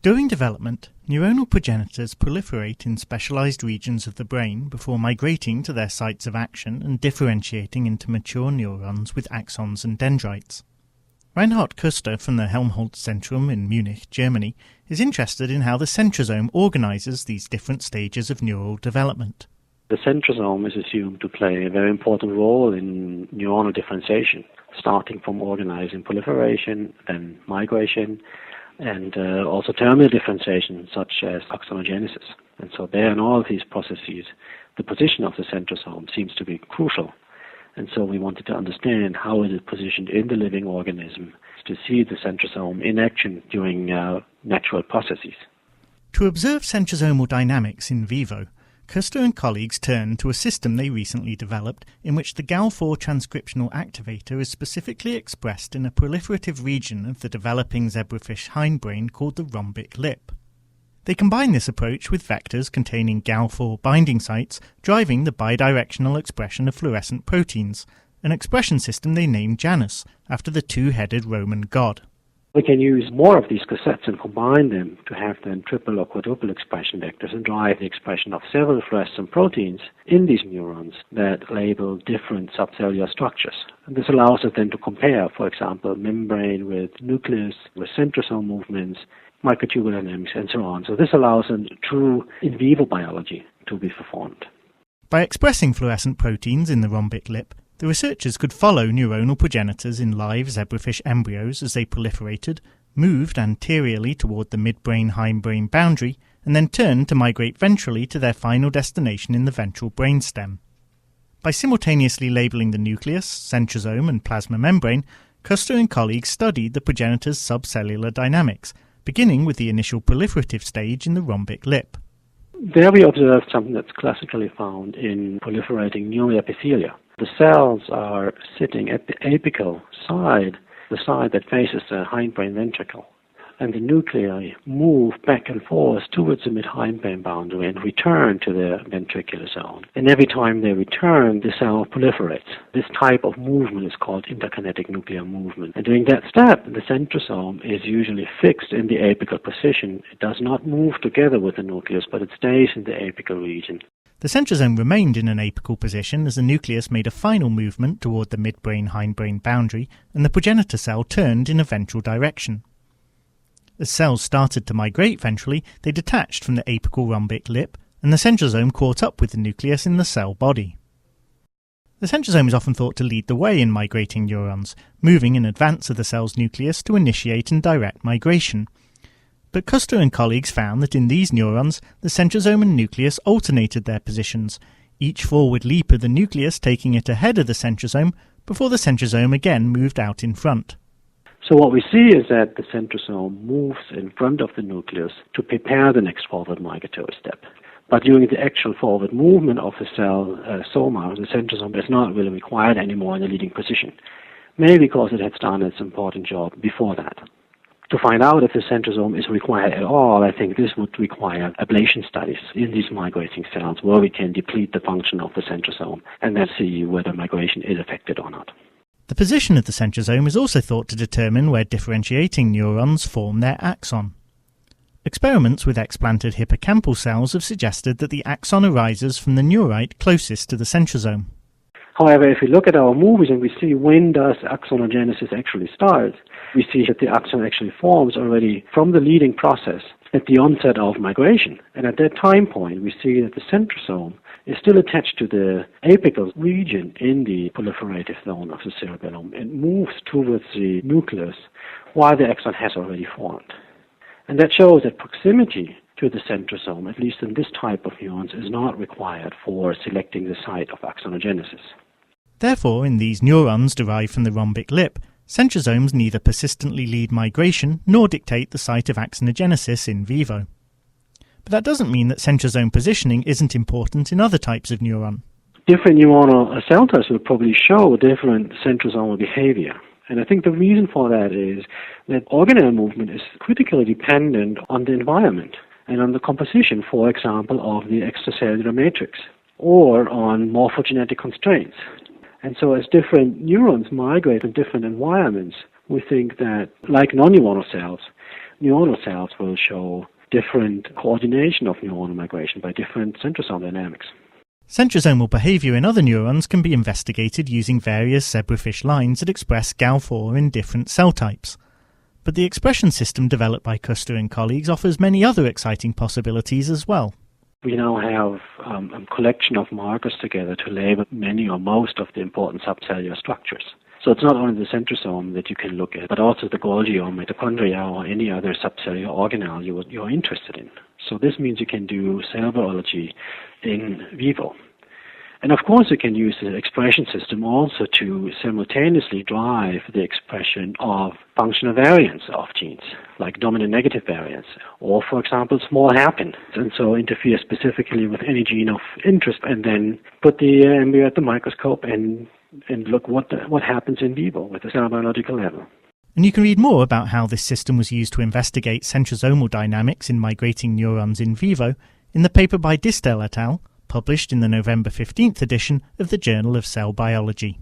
During development, neuronal progenitors proliferate in specialized regions of the brain before migrating to their sites of action and differentiating into mature neurons with axons and dendrites. Reinhard Köster from the Helmholtz Zentrum in Munich, Germany, is interested in how the centrosome organizes these different stages of neural development. The centrosome is assumed to play a very important role in neuronal differentiation, starting from organizing proliferation, then migration, and also terminal differentiation, such as axonogenesis. And so there in all of these processes, the position of the centrosome seems to be crucial. And so we wanted to understand how it is positioned in the living organism to see the centrosome in action during natural processes. To observe centrosomal dynamics in vivo, Köster and colleagues turned to a system they recently developed in which the Gal4 transcriptional activator is specifically expressed in a proliferative region of the developing zebrafish hindbrain called the rhombic lip. They combine this approach with vectors containing Gal4 binding sites driving the bidirectional expression of fluorescent proteins, an expression system they named Janus, after the two-headed Roman god. We can use more of these cassettes and combine them to have then triple or quadruple expression vectors and drive the expression of several fluorescent proteins in these neurons that label different subcellular structures. And this allows us then to compare, for example, membrane with nucleus, with centrosome movements, microtubule dynamics, and so on. So this allows a true in vivo biology to be performed. By expressing fluorescent proteins in the rhombic lip, the researchers could follow neuronal progenitors in live zebrafish embryos as they proliferated, moved anteriorly toward the midbrain-hindbrain boundary, and then turned to migrate ventrally to their final destination in the ventral brainstem. By simultaneously labeling the nucleus, centrosome, and plasma membrane, Köster and colleagues studied the progenitor's subcellular dynamics, beginning with the initial proliferative stage in the rhombic lip. There we observed something that's classically found in proliferating neuroepithelia. The cells are sitting at the apical side, the side that faces the hindbrain ventricle, and the nuclei move back and forth towards the mid-hindbrain boundary and return to the ventricular zone. And every time they return, the cell proliferates. This type of movement is called interkinetic nuclear movement. And during that step, the centrosome is usually fixed in the apical position. It does not move together with the nucleus, but it stays in the apical region. The centrosome remained in an apical position as the nucleus made a final movement toward the midbrain-hindbrain boundary, and the progenitor cell turned in a ventral direction. As cells started to migrate ventrally, they detached from the apical rhombic lip, and the centrosome caught up with the nucleus in the cell body. The centrosome is often thought to lead the way in migrating neurons, moving in advance of the cell's nucleus to initiate and direct migration. But Köster and colleagues found that in these neurons, the centrosome and nucleus alternated their positions, each forward leap of the nucleus taking it ahead of the centrosome before the centrosome again moved out in front. So what we see is that the centrosome moves in front of the nucleus to prepare the next forward migratory step. But during the actual forward movement of the cell soma, the centrosome is not really required anymore in a leading position, maybe because it had done its important job before that. To find out if the centrosome is required at all, I think this would require ablation studies in these migrating cells where we can deplete the function of the centrosome and then see whether migration is affected or not. The position of the centrosome is also thought to determine where differentiating neurons form their axon. Experiments with explanted hippocampal cells have suggested that the axon arises from the neurite closest to the centrosome. However, if we look at our movies and we see when does axonogenesis actually start, we see that the axon actually forms already from the leading process at the onset of migration. And at that time point, we see that the centrosome is still attached to the apical region in the proliferative zone of the cerebellum and moves towards the nucleus while the axon has already formed. And that shows that proximity to the centrosome, at least in this type of neurons, is not required for selecting the site of axonogenesis. Therefore, in these neurons derived from the rhombic lip, centrosomes neither persistently lead migration nor dictate the site of axonogenesis in vivo. But that doesn't mean that centrosome positioning isn't important in other types of neuron. Different neuronal cell types will probably show different centrosomal behavior. And I think the reason for that is that organelle movement is critically dependent on the environment. and on the composition, for example, of the extracellular matrix, or on morphogenetic constraints. And so as different neurons migrate in different environments, we think that, like non-neuronal cells will show different coordination of neuronal migration by different centrosome dynamics. Centrosomal behaviour in other neurons can be investigated using various zebrafish lines that express GAL4 in different cell types. But the expression system developed by Köster and colleagues offers many other exciting possibilities as well. We now have a collection of markers together to label many or most of the important subcellular structures. So it's not only the centrosome that you can look at, but also the Golgi or mitochondria or any other subcellular organelle you're interested in. So this means you can do cell biology in vivo. And of course you can use the expression system also to simultaneously drive the expression of functional variants of genes, like dominant negative variants, or for example small hairpin, and so interfere specifically with any gene of interest, and then put the embryo at the microscope and look what happens in vivo with the cell biological level. And you can read more about how this system was used to investigate centrosomal dynamics in migrating neurons in vivo in the paper by Distel et al., published in the November 15th edition of the Journal of Cell Biology.